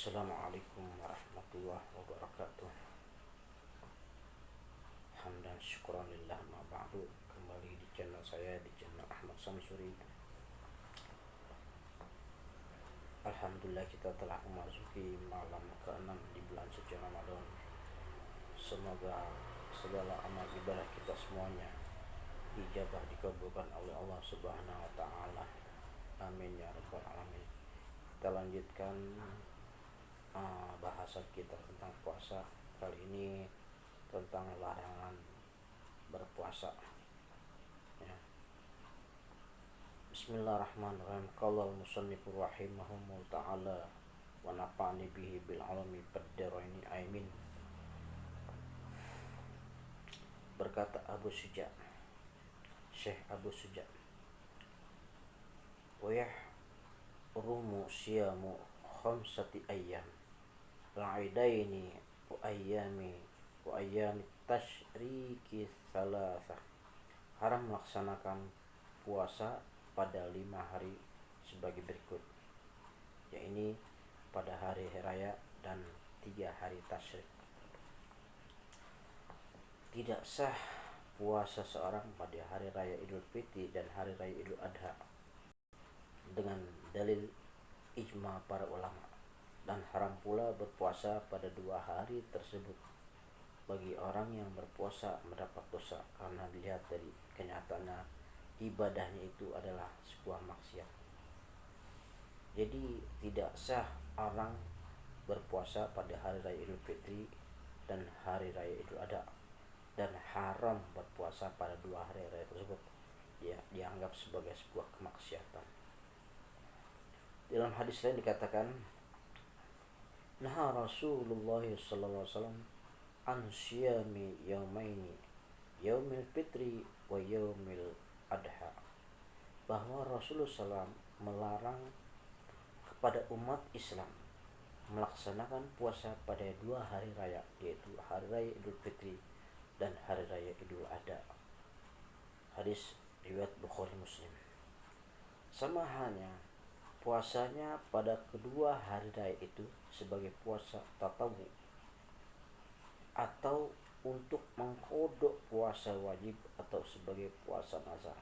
Assalamualaikum warahmatullahi wabarakatuh. Hamdan syukran lillah ma ba'du. Kembali di channel saya, di channel Ahmad Samsuri. Alhamdulillah, kita telah memasuki malam ke-6 di bulan suci Ramadan. Semoga segala amal ibadah kita semuanya dijabah, dikabulkan oleh Allah Subhanahu wa taala. Amin ya rabbal alamin. Kita lanjutkan bahasan kita tentang puasa. Kali ini tentang larangan berpuasa, ya. Bismillahirrahmanirrahim. Qala al-musannifu rahimahullahu ta'ala wa nafa'ani bihi bil alami fad-daraini amin. Berkata Syekh Abu Suja, wa yahrumu siyamu khamsati ayyam la'idaini wa ayyami tasyriki thalatha. Haram melaksanakan puasa pada 5 hari sebagai berikut, yaitu pada hari raya dan 3 hari tasyrik. Tidak sah puasa seorang pada hari raya Idul Fitri dan hari raya Idul Adha dengan dalil ijma para ulama, dan haram pula berpuasa pada 2 hari tersebut bagi orang yang berpuasa mendapat dosa karena dilihat dari kenyataannya ibadahnya itu adalah sebuah maksiat. Jadi tidak sah orang berpuasa pada hari raya Idul Fitri dan hari raya Idul Adha, dan haram berpuasa pada 2 hari raya tersebut, ya, dianggap sebagai sebuah kemaksiatan. Dalam hadis lain dikatakan, Naha Rasulullah sallallahu alaihi wasallam an syiyami yaumaini, yaumil fitri wa yaumil adha, bahwa Rasulullah SAW melarang kepada umat Islam melaksanakan puasa pada 2 hari raya, yaitu hari raya Idul Fitri dan hari raya Idul Adha. Hadis riwayat Bukhari Muslim. Sama halnya puasanya pada kedua hari raya itu sebagai puasa tatawu atau untuk mengkodok puasa wajib atau sebagai puasa nazar.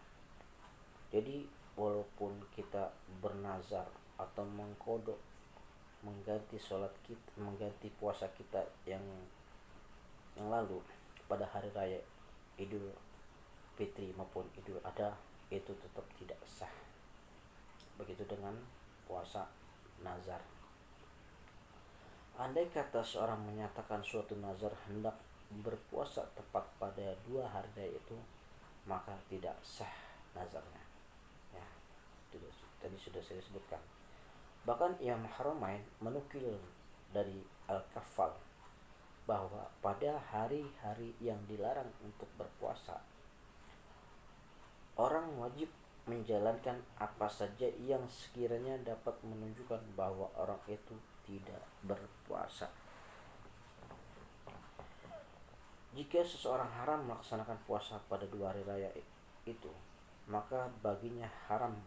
Jadi walaupun kita bernazar atau mengkodok, mengganti sholat kita, mengganti puasa kita yang lalu pada hari raya Idul Fitri maupun Idul Adha, itu tetap tidak sah. Begitu dengan puasa nazar. Andai kata seorang menyatakan suatu nazar hendak berpuasa tepat pada 2 hari raya itu, maka tidak sah nazarnya, ya. Tadi sudah saya sebutkan. Bahkan Imam Haramain menukil dari Al-Kaffal bahwa pada hari-hari yang dilarang untuk berpuasa, orang wajib menjalankan apa saja yang sekiranya dapat menunjukkan bahwa orang itu tidak berpuasa. Jika seseorang haram melaksanakan puasa pada 2 hari raya itu, maka baginya haram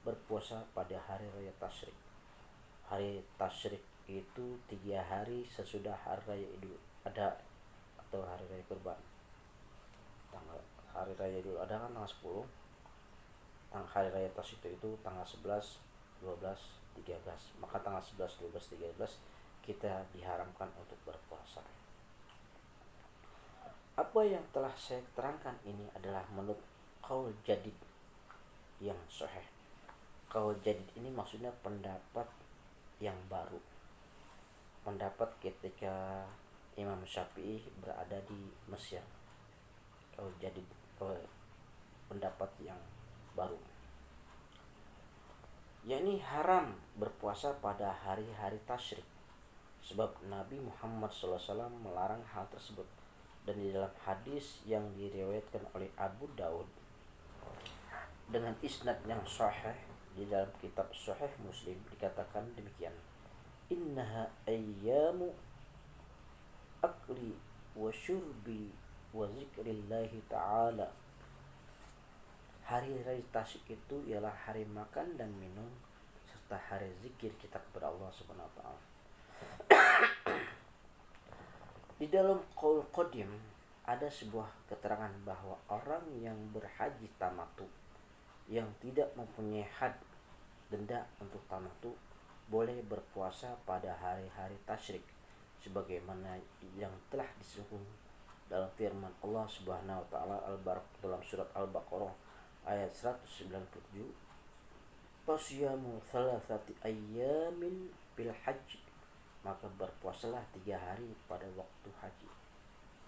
berpuasa pada hari raya tasyrik. Hari tasyrik itu 3 hari sesudah hari raya Idul Adha atau hari raya kurban. Hari raya Idul Adha kan tanggal 10, hari raya tasyrik itu tanggal 11, 12, 13. Maka tanggal 11, 12, 13 kita diharamkan untuk berpuasa. Apa yang telah saya terangkan ini adalah menurut qaul jadid yang sahih. Qaul jadid ini maksudnya pendapat yang baru, pendapat ketika Imam Syafi'i berada di Mesir. Qaul jadid, pendapat yang baru, yakni haram berpuasa pada hari-hari tasyrik, sebab Nabi Muhammad SAW melarang hal tersebut. Dan di dalam hadis yang diriwayatkan oleh Abu Daud dengan isnad yang sahih di dalam kitab Sahih Muslim dikatakan demikian, innaha ayyamu akli wa syurbi wa zikrillahi ta'ala. Hari-hari tasyrik itu ialah hari makan dan minum serta hari zikir kita kepada Allah Subhanahu wa taala. Di dalam qaul qadim ada sebuah keterangan bahwa orang yang berhaji tamatu yang tidak mempunyai had denda untuk tamatu boleh berpuasa pada hari-hari tasyrik sebagaimana yang telah disebut dalam firman Allah Subhanahu wa taala dalam surat Al-Baqarah ayat 197, "Fasyamu thalathati ayyamin bil hajj." Maka berpuasalah 3 hari pada waktu haji.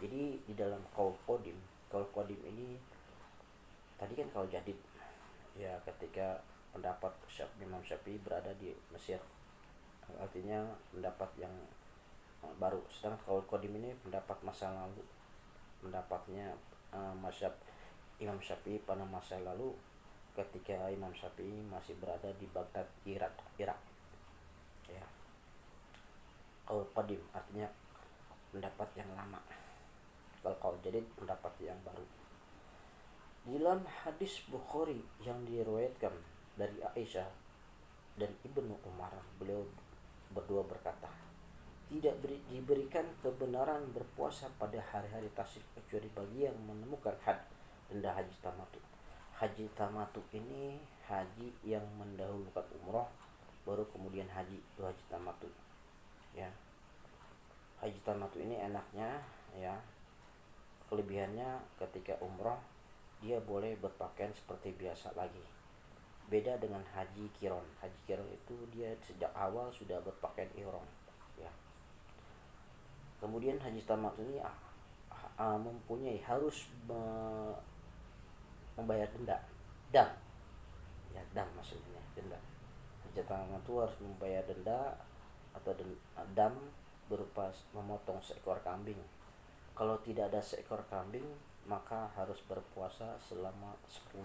Jadi di dalam qaul qadim ini tadi kan qaul jadid ya, ketika pendapat Imam Syafi'i berada di Mesir, artinya pendapat yang baru. Sedangkan qaul qadim ini pendapat masa lalu, pendapatnya mazhab Imam Syafi'i pada masa lalu ketika Imam Syafi'i masih berada di Baghdad, Irak ya. Qaul qadim artinya pendapat yang lama, kalau qaul jadid pendapat yang baru. Dalam hadis Bukhari yang diriwayatkan dari Aisyah dan Ibnu Umar, beliau berdua berkata, tidak diberikan kebenaran berpuasa pada hari-hari tasyrik kecuali bagi yang menemukan had denda haji tamatu. Haji tamatu ini haji yang mendahulukan umroh baru kemudian haji, itu haji tamatu ya. Haji tamatu ini enaknya ya, kelebihannya ketika umroh dia boleh berpakaian seperti biasa lagi, beda dengan haji kiron. Haji kiron itu dia sejak awal sudah berpakaian ihram ya. Kemudian haji tamatu ini mempunyai harus membayar dam ya, dam maksudnya denda. Haji tamatu harus membayar denda atau dam berupa memotong seekor kambing. Kalau tidak ada seekor kambing maka harus berpuasa selama 10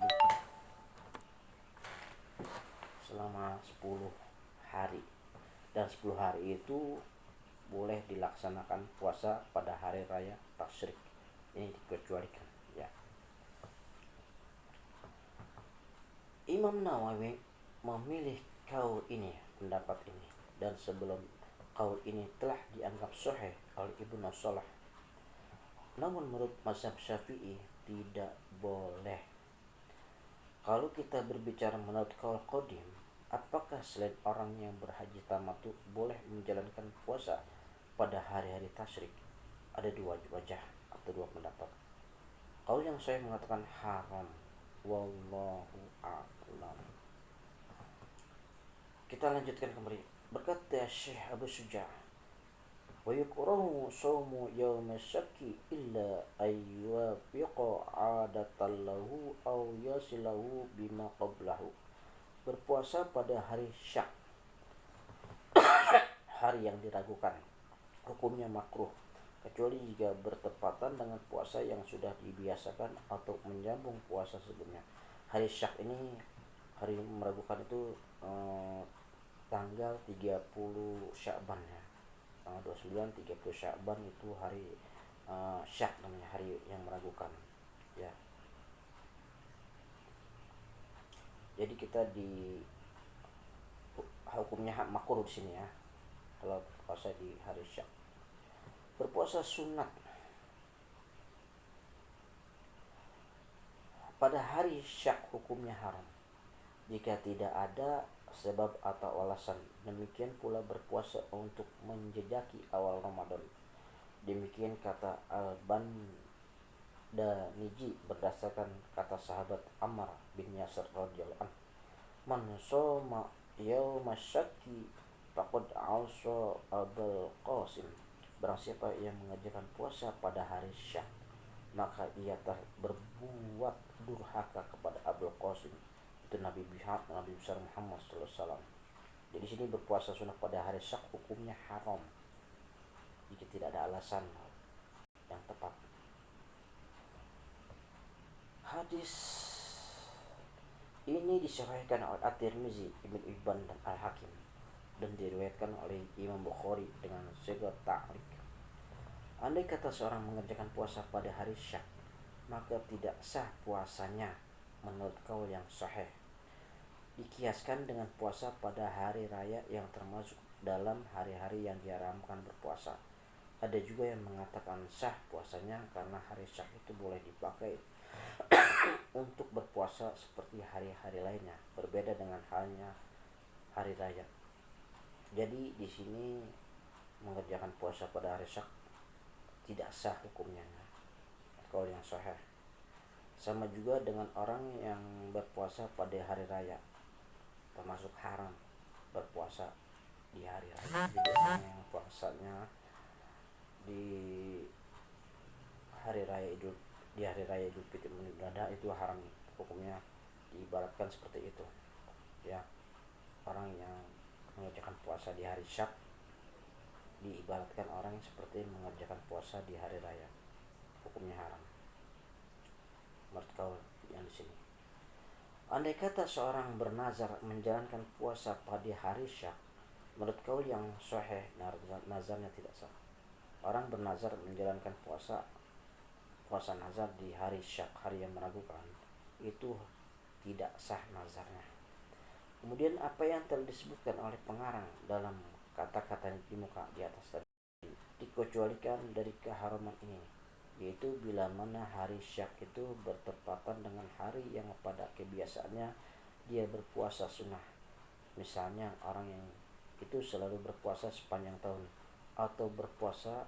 hari, dan 10 hari itu boleh dilaksanakan puasa pada hari raya tasyrik, ini dikecualikan ya. Imam Nawawi memilih qaul ini, pendapat ini, dan sebelum qaul ini telah dianggap sahih oleh Ibnu Shalah. Namun menurut mazhab Syafi'i tidak boleh. Kalau kita berbicara menurut qaul qadim, apakah selain orang yang berhaji tamatu boleh menjalankan puasa pada hari-hari tasyrik? Ada dua wajah atau dua pendapat. Qaul yang saya mengatakan haram, wallahu a'lam. Kita lanjutkan kembali. Berkata Syekh Abu Syuja', wa yukrahu shaumu yawma syakki illa ayyuwafiqa 'adatan lahu aw yasilahu bima qablahu. Berpuasa pada hari syak, hari yang diragukan, hukumnya makruh kecuali jika bertepatan dengan puasa yang sudah dibiasakan atau menyambung puasa sebelumnya. Hari syak ini, hari meragukan itu tanggal 30 Sya'ban ya. Tanggal 29 30 Sya'ban itu hari syak namanya, hari yang meragukan ya. Jadi kita di hukumnya makruh di sini ya kalau puasa di hari syak. Berpuasa sunat pada hari syak hukumnya haram jika tidak ada sebab atau alasan. Demikian pula berpuasa untuk menjejaki awal Ramadan. Demikian kata Al-Bandaniji berdasarkan kata sahabat Ammar bin Yasir radhiyallahu anhu, "Man shoma yauma syakki faqad asa Abul Qasim." Barang siapa yang mengerjakan puasa pada hari syak, maka ia telah berbuat durhaka kepada Abul Qasim, itu Nabi besar Muhammad SAW. Jadi sini berpuasa sunat pada hari syak hukumnya haram jika tidak ada alasan yang tepat. Hadis ini disahihkan oleh At-Tirmizi, Ibnu Hibban dan Al-Hakim, dan diriwayatkan oleh Imam Bukhari dengan segala ta'liq. Andai kata seorang mengerjakan puasa pada hari syak, maka tidak sah puasanya menurut qaul yang sahih. dikiaskan dengan puasa pada hari raya yang termasuk dalam hari-hari yang diharamkan berpuasa. Ada juga yang mengatakan sah puasanya karena hari syak itu boleh dipakai untuk berpuasa seperti hari-hari lainnya, berbeda dengan halnya hari raya. Jadi di sini mengerjakan puasa pada hari syak tidak sah hukumnya, kalau yang sahih. Sama juga dengan orang yang berpuasa pada hari raya, termasuk haram berpuasa di hari raya. Jadi orang yang puasanya di hari raya Idul Fitri Adha itu haram hukumnya, diibaratkan seperti itu ya. Orang yang mengerjakan puasa di hari syak diibaratkan orang seperti mengerjakan puasa di hari raya, hukumnya haram menurut kaul yang di sini. Andai kata seorang bernazar menjalankan puasa pada hari syak, menurut kaul yang sahih nazarnya tidak sah. Orang bernazar menjalankan puasa nazar di hari syak, hari yang meragukan, itu tidak sah nazarnya. Kemudian apa yang telah disebutkan oleh pengarang dalam kata-kata di muka di atas tadi dikecualikan dari keharaman ini, yaitu bila mana hari syak itu bertepatan dengan hari yang pada kebiasaannya dia berpuasa sunnah. Misalnya orang yang itu selalu berpuasa sepanjang tahun atau berpuasa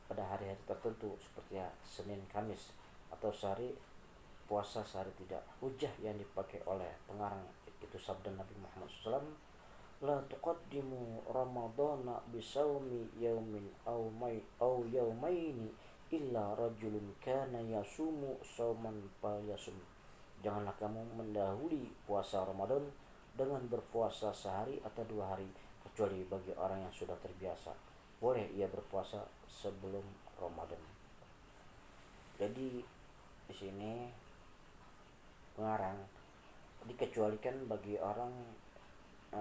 pada hari-hari tertentu seperti ya, Senin, Kamis, atau sehari puasa sehari tidak. Hujah yang dipakai oleh pengarang itu sabda Nabi Muhammad SAW, la tuqaddimu ramadana bisawmi yaumin au yaumaini illa rajulun kana yasumu sauman falyasum. Janganlah kamu mendahului puasa Ramadan dengan berpuasa sehari atau 2 hari, kecuali bagi orang yang sudah terbiasa, boleh ia berpuasa sebelum Ramadan. Jadi di sini pengarang dikecualikan bagi orang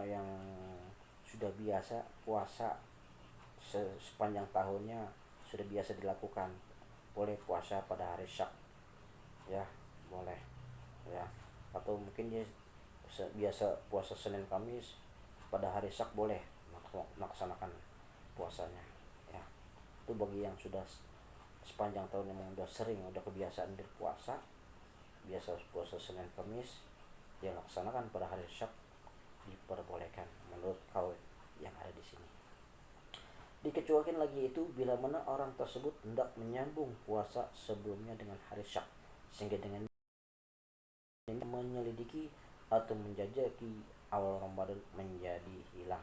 yang sudah biasa puasa sepanjang tahunnya, sudah biasa dilakukan, boleh puasa pada hari syak ya, boleh ya. Atau mungkin dia biasa puasa Senin Kamis, pada hari syak boleh melaksanakan puasanya ya. Itu bagi yang sudah sepanjang tahun yang udah sering, udah kebiasaan berpuasa, biasa puasa Senin Kamis, dia laksanakan pada hari syak, diperbolehkan menurut kaul yang ada di sini. Dikecualikan lagi itu bila mana orang tersebut hendak menyambung puasa sebelumnya dengan hari syak, sehingga dengan menyelidiki atau menjajaki awal Ramadan menjadi hilang.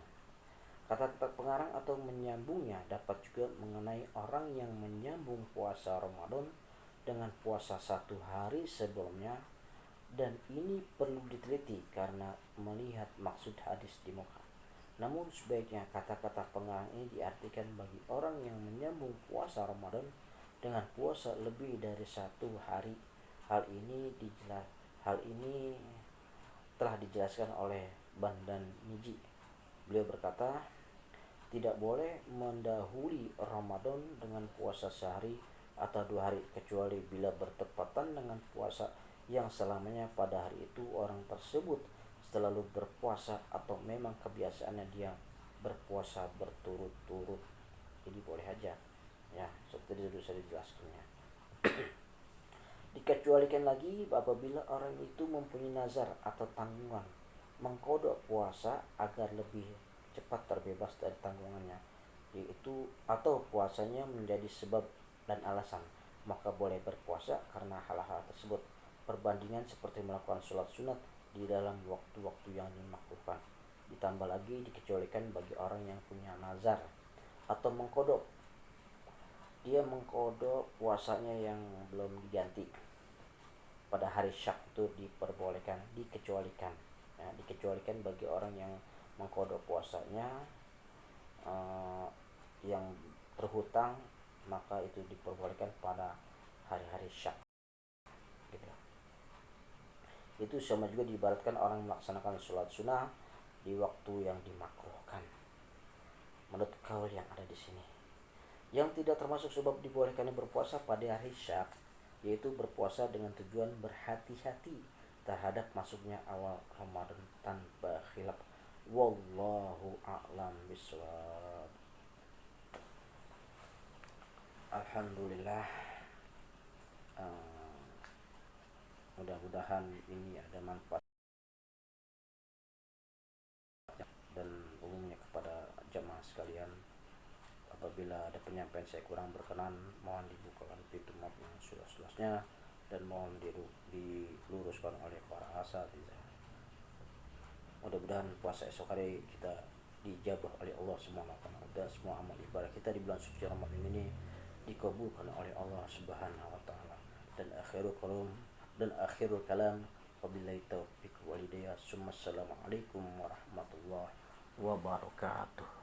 Kata tetap pengarang atau menyambungnya dapat juga mengenai orang yang menyambung puasa Ramadan dengan puasa 1 hari sebelumnya, dan ini perlu diteliti karena melihat maksud hadis di muka. Namun sebaiknya kata-kata pengarang ini diartikan bagi orang yang menyambung puasa Ramadan dengan puasa lebih dari 1 hari. Hal ini telah dijelaskan oleh Bandan Niji. Beliau berkata, tidak boleh mendahului Ramadan dengan puasa sehari atau 2 hari, kecuali bila bertepatan dengan puasa yang selamanya pada hari itu orang tersebut selalu berpuasa atau memang kebiasaannya dia berpuasa berturut-turut. Jadi boleh aja ya, seperti itu sudah dijelaskannya. Dikecualikan lagi apabila orang itu mempunyai nazar atau tanggungan mengkodok puasa agar lebih cepat terbebas dari tanggungannya, yaitu atau puasanya menjadi sebab dan alasan, maka boleh berpuasa karena hal-hal tersebut. Perbandingan seperti melakukan sholat sunat di dalam waktu-waktu yang dimakruhkan. Ditambah lagi dikecualikan bagi orang yang punya nazar atau mengkodok, dia mengkodok puasanya yang belum diganti pada hari syak, itu diperbolehkan, dikecualikan ya, dikecualikan bagi orang yang mengkodok puasanya yang terhutang, maka itu diperbolehkan pada hari-hari syak gitu. Itu sama juga diibaratkan orang melaksanakan sholat sunnah di waktu yang dimakruhkan menurut kaul yang ada di sini. Yang tidak termasuk sebab dibolehkannya berpuasa pada hari syak, yaitu berpuasa dengan tujuan berhati-hati terhadap masuknya awal Ramadan tanpa khilaf. Wallahu a'lam bishawab. Alhamdulillah, uh, mudah-mudahan ini ada manfaat dan umumnya kepada jamaah sekalian. Apabila ada penyampaian saya kurang berkenan, mohon dibukakan pintu maaf yang seluas-luasnya dan mohon diluruskan oleh para asatidz. Mudah-mudahan puasa esok hari kita dijabah oleh Allah SWT, dan semua amal ibadah kita di bulan suci Ramadan ini dikabulkan oleh Allah Subhanahu wa taala. Dan akhirul kalam, wabillahi taufiq walhidayah. Assalamualaikum warahmatullahi wabarakatuh.